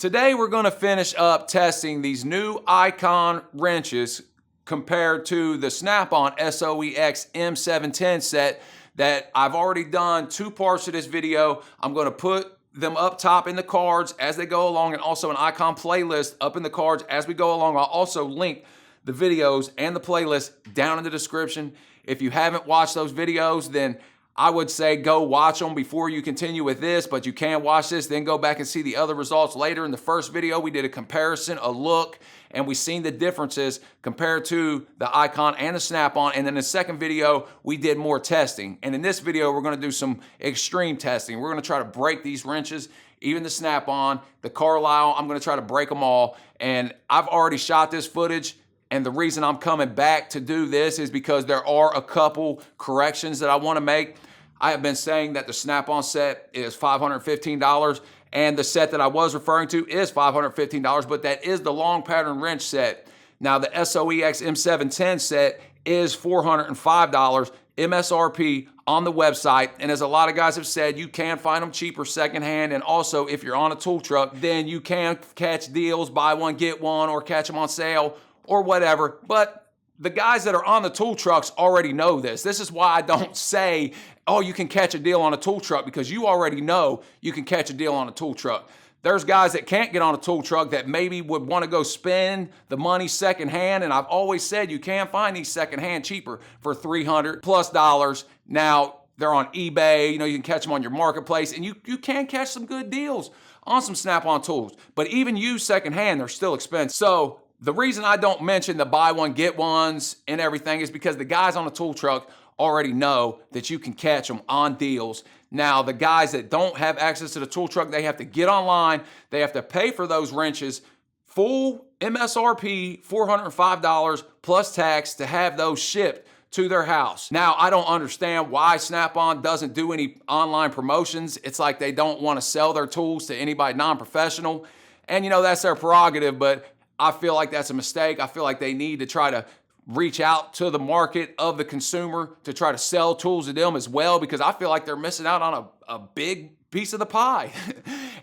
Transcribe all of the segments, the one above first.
Today we're going to finish up testing these new Icon wrenches compared to the Snap-on SOEX M710 set that I've already done 2 parts of this video. I'm going to put them up top in the cards as they go along, and also an Icon playlist up in the cards as we go along. I'll also link the videos and the playlist down in the description. If you haven't watched those videos, then I would say go watch them before you continue with this, but you can watch this, then go back and see the other results later. In the first video, we did a comparison, a look, and we seen the differences compared to the Icon and the Snap-on. And then in the second video, we did more testing. And in this video, we're gonna do some extreme testing. We're gonna try to break these wrenches, even the Snap-on, the Carlyle. I'm gonna try to break them all. And I've already shot this footage. And the reason I'm coming back to do this is because there are a couple corrections that I want to make. I have been saying that the Snap-on set is $515, and the set that I was referring to is $515, but that is the long pattern wrench set. Now the SOEX M710 set is $405 MSRP on the website, and as a lot of guys have said, you can find them cheaper secondhand, and also if you're on a tool truck, then you can catch deals, buy one, get one, or catch them on sale, or whatever. But the guys that are on the tool trucks already know this. This is why I don't say, oh, you can catch a deal on a tool truck, because you already know you can catch a deal on a tool truck. There's guys that can't get on a tool truck that maybe would want to go spend the money secondhand, and I've always said you can find these secondhand cheaper for $300+ Now, they're on eBay, you can catch them on your marketplace, and you can catch some good deals on some Snap-on tools. But even used secondhand, they're still expensive. So the reason I don't mention the buy one, get ones and everything is because the guys on the tool truck already know that you can catch them on deals. Now, the guys that don't have access to the tool truck, they have to get online. They have to pay for those wrenches, full MSRP, $405 plus tax to have those shipped to their house. Now, I don't understand why Snap-on doesn't do any online promotions. It's like they don't want to sell their tools to anybody non-professional. And that's their prerogative, but I feel like that's a mistake. I feel like they need to try to reach out to the market of the consumer to try to sell tools to them as well, because I feel like they're missing out on a big piece of the pie.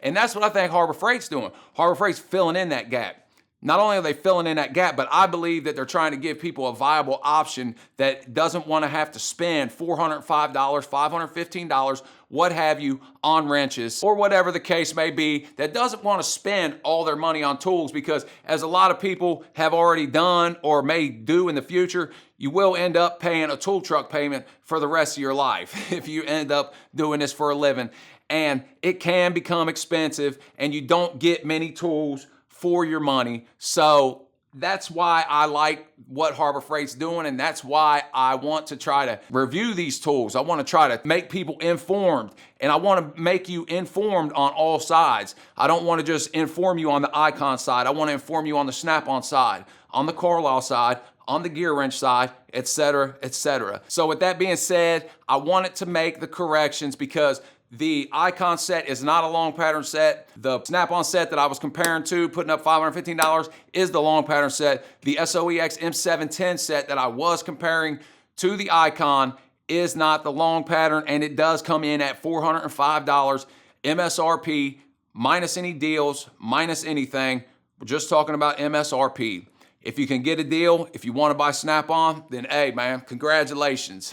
And that's what I think Harbor Freight's doing. Harbor Freight's filling in that gap. Not only are they filling in that gap, but I believe that they're trying to give people a viable option that doesn't want to have to spend $405, $515, what have you, on wrenches, or whatever the case may be, that doesn't want to spend all their money on tools, because as a lot of people have already done or may do in the future, you will end up paying a tool truck payment for the rest of your life if you end up doing this for a living. And it can become expensive, and you don't get many tools for your money. So that's why I like what Harbor Freight's doing, and that's why I want to try to review these tools. I want to try to make people informed, and I want to make you informed on all sides. I don't want to just inform you on the Icon side. I want to inform you on the Snap-on side, on the Carlyle side, on the Gearwrench side, etc., etc. So with that being said, I wanted to make the corrections because the Icon set is not a long pattern set. The Snap-on set that I was comparing to, putting up $515, is the long pattern set. The SOEX M710 set that I was comparing to the Icon is not the long pattern, and it does come in at $405 MSRP, minus any deals, minus anything. We're just talking about MSRP. If you can get a deal, if you want to buy Snap-on, then hey, man, congratulations.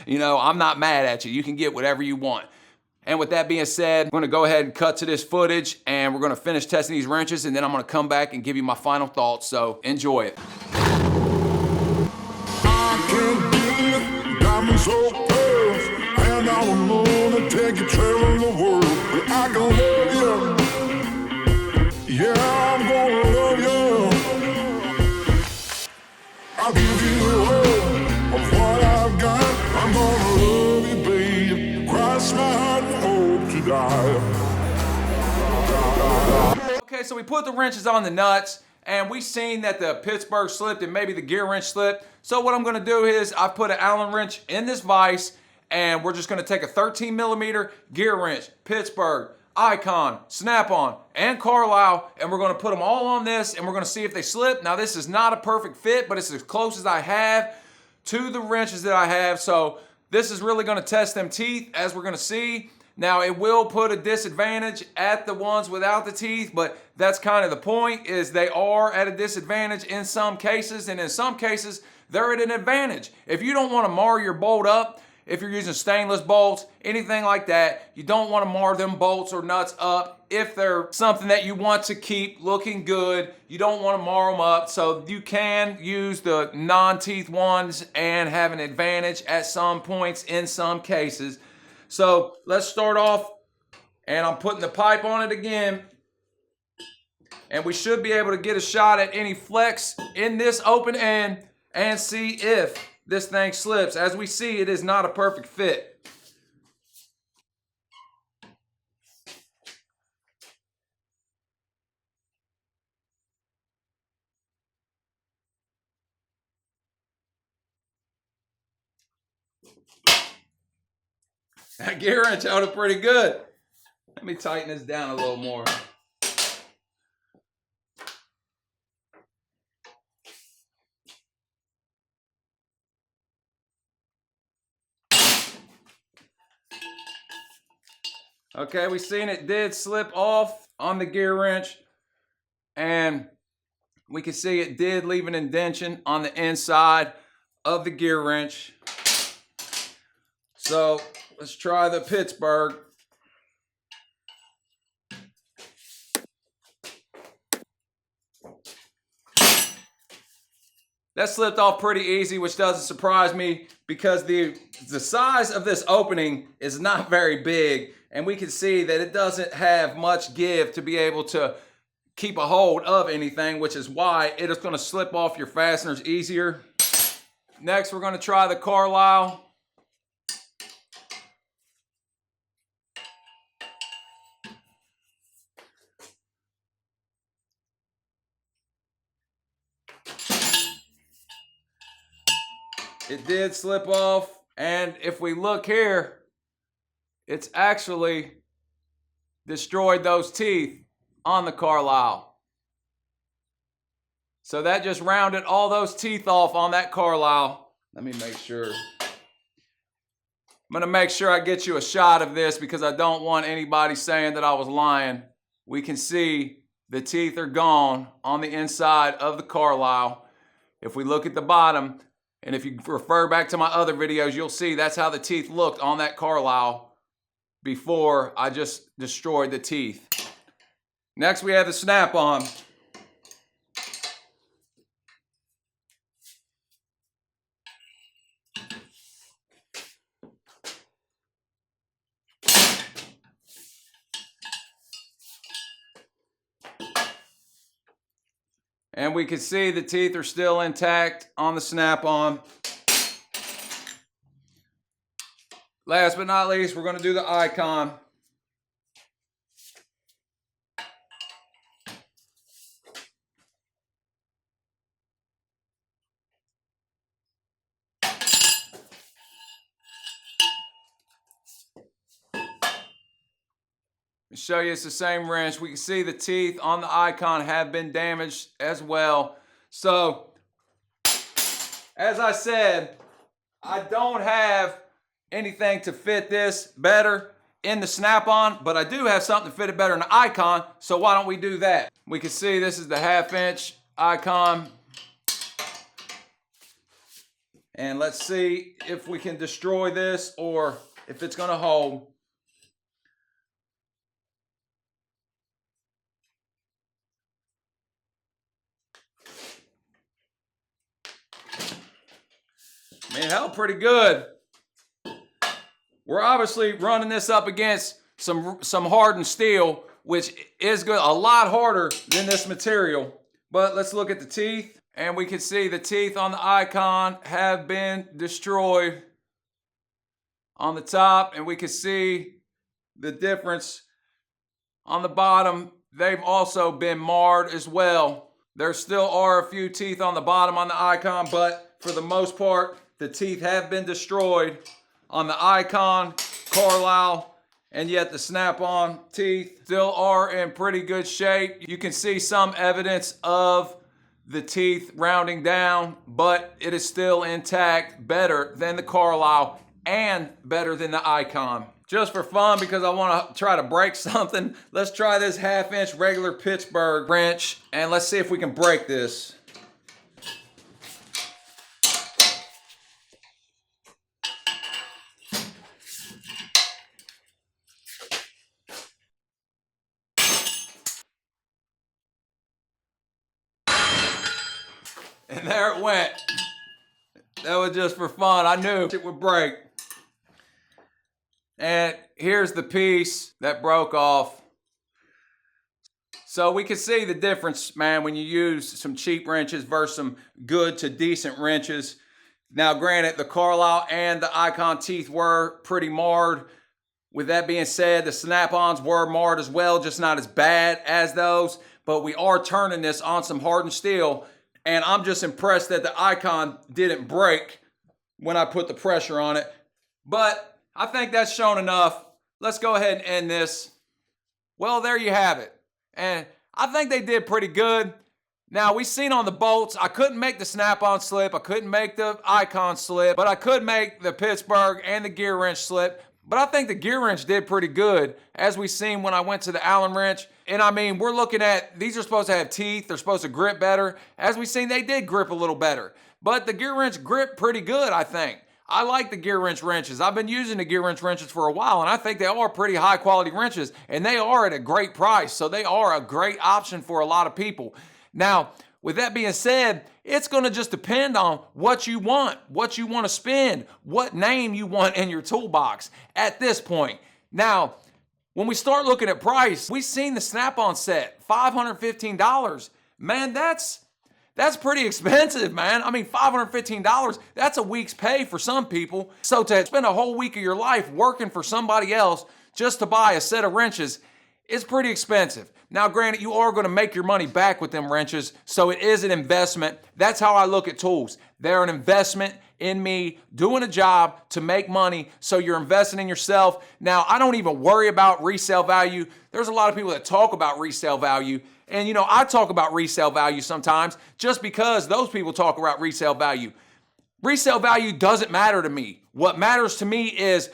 I'm not mad at you. You can get whatever you want. And with that being said, we're gonna go ahead and cut to this footage, and we're gonna finish testing these wrenches, and then I'm gonna come back and give you my final thoughts, so enjoy it. I can't believe got me so close, and I don't wanna take you traveling the world, but I can love you. Yeah, I'm gonna love you. I'll give you all of what I've got. I'm gonna love you, babe. Cross my heart and hope to die. Okay, so we put the wrenches on the nuts, and we seen that the Pittsburgh slipped and maybe the Gearwrench slipped. So what I'm gonna do is I put an Allen wrench in this vise, and we're just gonna take a 13mm Gearwrench, Pittsburgh, Icon, Snap-on, and Carlyle, and we're gonna put them all on this, and we're gonna see if they slip. Now this is not a perfect fit, but it's as close as I have to the wrenches that I have, so this is really gonna test them teeth, as we're gonna see. Now, it will put a disadvantage at the ones without the teeth, but that's kind of the point, is they are at a disadvantage in some cases, and in some cases, they're at an advantage. If you don't want to mar your bolt up, if you're using stainless bolts, anything like that, you don't want to mar them bolts or nuts up. If they're something that you want to keep looking good, you don't want to mar them up. So you can use the non-teeth ones and have an advantage at some points in some cases. So let's start off, and I'm putting the pipe on it again. And we should be able to get a shot at any flex in this open end and see if this thing slips. As we see, it is not a perfect fit. That gear wrench held it pretty good. Let me tighten this down a little more. Okay, we seen it did slip off on the gear wrench, and we can see it did leave an indentation on the inside of the gear wrench. So let's try the Pittsburgh. That slipped off pretty easy, which doesn't surprise me because the size of this opening is not very big, and we can see that it doesn't have much give to be able to keep a hold of anything, which is why it is going to slip off your fasteners easier. Next, we're going to try the Carlyle. It did slip off, and if we look here, it's actually destroyed those teeth on the Carlyle. So that just rounded all those teeth off on that Carlyle. Let me make sure. I'm gonna make sure I get you a shot of this because I don't want anybody saying that I was lying. We can see the teeth are gone on the inside of the Carlyle. If we look at the bottom, and if you refer back to my other videos, you'll see that's how the teeth looked on that Carlyle before I just destroyed the teeth. Next, we have the snap-on. And we can see the teeth are still intact on the snap-on. Last but not least, we're going to do the icon. Show you it's the same wrench. We can see the teeth on the icon have been damaged as well. So, as I said, I don't have anything to fit this better in the snap-on, but I do have something to fit it better in the icon, so why don't we do that? We can see this is the 1/2-inch icon. And let's see if we can destroy this or if it's gonna hold. Man, it held pretty good. We're obviously running this up against some hardened steel, which is good, a lot harder than this material. But let's look at the teeth, and we can see the teeth on the icon have been destroyed on the top, and we can see the difference on the bottom. They've also been marred as well. There still are a few teeth on the bottom on the icon, but for the most part, the teeth have been destroyed on the icon, Carlyle, and yet the snap-on teeth still are in pretty good shape. You can see some evidence of the teeth rounding down, but it is still intact, better than the Carlyle and better than the icon. just for fun because I want to try to break something. Let's try this 1/2-inch regular Pittsburgh wrench and let's see if we can break this. And there it went. That was just for fun. I knew it would break. And here's the piece that broke off. So we can see the difference, man, when you use some cheap wrenches versus some good to decent wrenches. Now, granted, the Carlyle and the Icon teeth were pretty marred. With that being said, the snap-ons were marred as well, just not as bad as those. But we are turning this on some hardened steel. And I'm just impressed that the Icon didn't break when I put the pressure on it. But I think that's shown enough. Let's go ahead and end this. Well, there you have it. And I think they did pretty good. Now, we seen on the bolts, I couldn't make the snap-on slip. I couldn't make the Icon slip. But I could make the Pittsburgh and the Gearwrench slip. But I think the Gearwrench did pretty good, as we seen when I went to the Allen wrench. And I mean, we're looking at, these are supposed to have teeth. They're supposed to grip better. As we seen, they did grip a little better. But the Gearwrench gripped pretty good, I think. I like the Gearwrench wrenches. I've been using the Gearwrench wrenches for a while, and I think they are pretty high quality wrenches, and they are at a great price. So they are a great option for a lot of people. Now, with that being said, it's going to just depend on what you want to spend, what name you want in your toolbox at this point. Now, when we start looking at price, we've seen the Snap-on set, $515. Man, that's pretty expensive, man. I mean, $515, that's a week's pay for some people. So to spend a whole week of your life working for somebody else just to buy a set of wrenches, it's pretty expensive. Now, granted, you are going to make your money back with them wrenches, so it is an investment. That's how I look at tools. They're an investment in me doing a job to make money, so you're investing in yourself. Now, I don't even worry about resale value. There's a lot of people that talk about resale value, and you know, I talk about resale value sometimes just because those people talk about resale value. Resale value doesn't matter to me. What matters to me is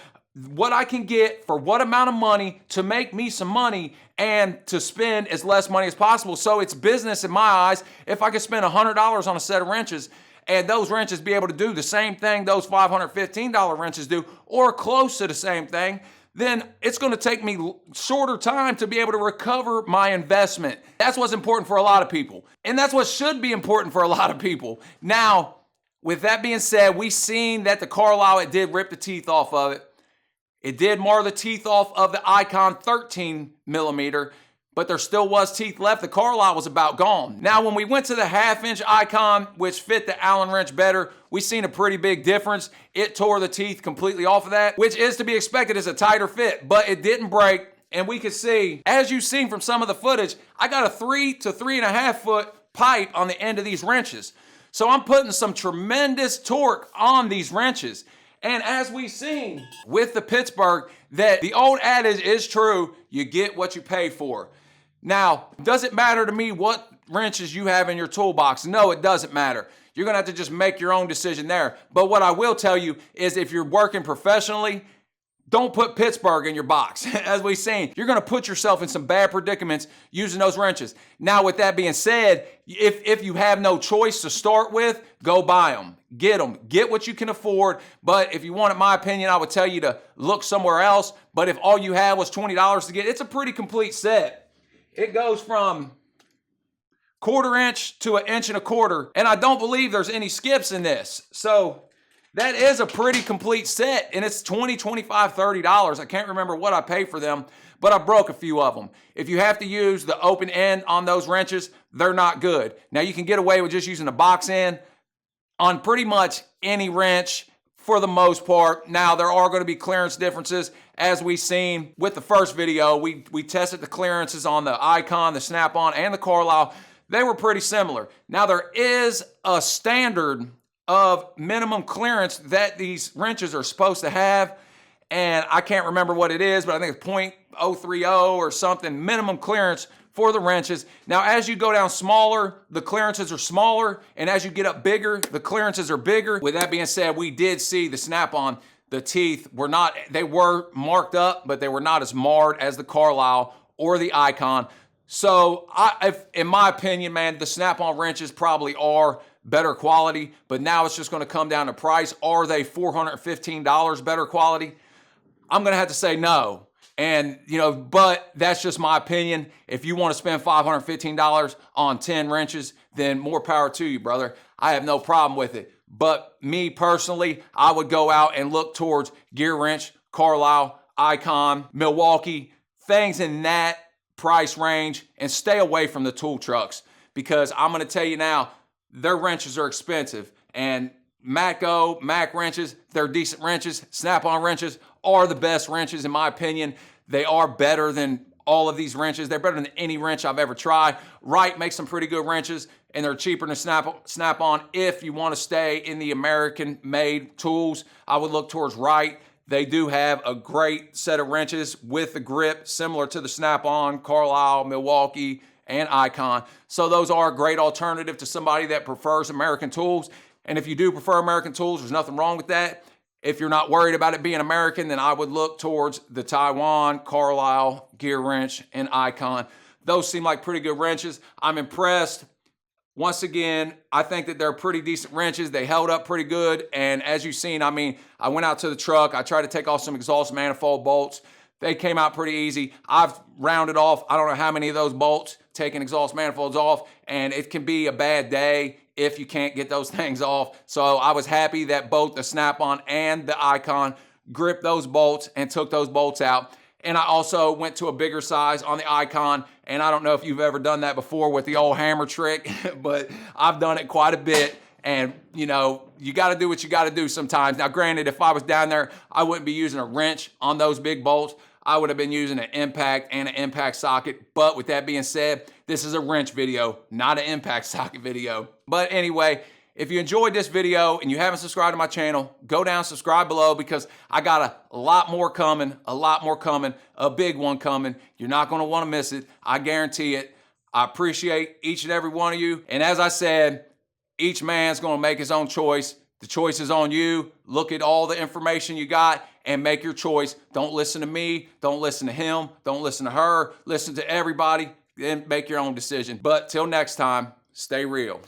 what I can get for what amount of money to make me some money and to spend as less money as possible. So it's business in my eyes. If I could spend $100 on a set of wrenches and those wrenches be able to do the same thing those $515 wrenches do or close to the same thing, then it's going to take me shorter time to be able to recover my investment. That's what's important for a lot of people. And that's what should be important for a lot of people. Now, with that being said, we've seen that the Carlyle, it did rip the teeth off of it. It did mar the teeth off of the Icon 13 millimeter, but there still was teeth left. The Carlyle was about gone. Now, when we went to the 1/2-inch Icon, which fit the Allen wrench better, we seen a pretty big difference. It tore the teeth completely off of that, which is to be expected as a tighter fit, but it didn't break. And we could see, as you've seen from some of the footage, I got a 3 to 3.5 foot pipe on the end of these wrenches. So I'm putting some tremendous torque on these wrenches. And as we've seen with the Pittsburgh, that the old adage is true, you get what you pay for. Now, does it matter to me what wrenches you have in your toolbox? No, it doesn't matter. You're gonna have to just make your own decision there. But what I will tell you is if you're working professionally, don't put Pittsburgh in your box. As we've seen, you're gonna put yourself in some bad predicaments using those wrenches. Now, with that being said, if you have no choice to start with, go buy them. Get what you can afford. But if you wanted my opinion, I would tell you to look somewhere else. But if all you had was $20 to get, it's a pretty complete set. It goes from 1/4 inch to 1.25 inches. And I don't believe there's any skips in this. So that is a pretty complete set, and it's $20, $25, $30. I can't remember what I paid for them, but I broke a few of them. If you have to use the open end on those wrenches, they're not good. Now, you can get away with just using the box end on pretty much any wrench for the most part. Now, there are going to be clearance differences. As we've seen with the first video, we tested the clearances on the Icon, the Snap-on, and the Carlyle. They were pretty similar. Now, there is a standard of minimum clearance that these wrenches are supposed to have, and I can't remember what it is, but I think it's 0.030 or something, minimum clearance for the wrenches. Now, as you go down smaller, the clearances are smaller, and as you get up bigger, the clearances are bigger. With that being said, we did see the Snap-on The teeth were not, they were marked up, but they were not as marred as the Carlyle or the Icon. So in my opinion, man, the snap-on wrenches probably are better quality, but now it's just going to come down to price. Are they $415 better quality? I'm going to have to say no. And, but that's just my opinion. If you want to spend $515 on 10 wrenches, then more power to you, brother. I have no problem with it. But me personally, I would go out and look towards Gearwrench, Carlyle, Icon, Milwaukee, things in that price range, and stay away from the tool trucks, because I'm going to tell you now, their wrenches are expensive. And Mac wrenches, they're decent wrenches. Snap-on wrenches are the best wrenches in my opinion. They are better than all of these wrenches. They're better than any wrench I've ever tried. Wright makes some pretty good wrenches, and they're cheaper than Snap-on. If you want to stay in the American-made tools, I would look towards Wright. They do have a great set of wrenches with the grip similar to the Snap-on, Carlyle, Milwaukee, and Icon. So those are a great alternative to somebody that prefers American tools. And if you do prefer American tools, there's nothing wrong with that. If you're not worried about it being American, then I would look towards the Taiwan, Carlyle, Gearwrench, and Icon. Those seem like pretty good wrenches. I'm impressed. Once again, I think that they're pretty decent wrenches. They held up pretty good. And as you've seen, I mean, I went out to the truck. I tried to take off some exhaust manifold bolts. They came out pretty easy. I've rounded off, I don't know how many of those bolts, taking exhaust manifolds off, and it can be a bad day if you can't get those things off. So I was happy that both the Snap-on and the Icon gripped those bolts and took those bolts out. And I also went to a bigger size on the Icon, and I don't know if you've ever done that before with the old hammer trick, but I've done it quite a bit. And, you got to do what you got to do sometimes. Now, granted, if I was down there, I wouldn't be using a wrench on those big bolts. I would have been using an impact and an impact socket. But with that being said, this is a wrench video, not an impact socket video. But anyway, if you enjoyed this video and you haven't subscribed to my channel, go down, subscribe below, because I got a lot more coming, a big one coming. You're not going to want to miss it. I guarantee it. I appreciate each and every one of you. And as I said, each man's going to make his own choice. The choice is on you. Look at all the information you got and make your choice. Don't listen to me. Don't listen to him. Don't listen to her. Listen to everybody and make your own decision. But till next time, stay real.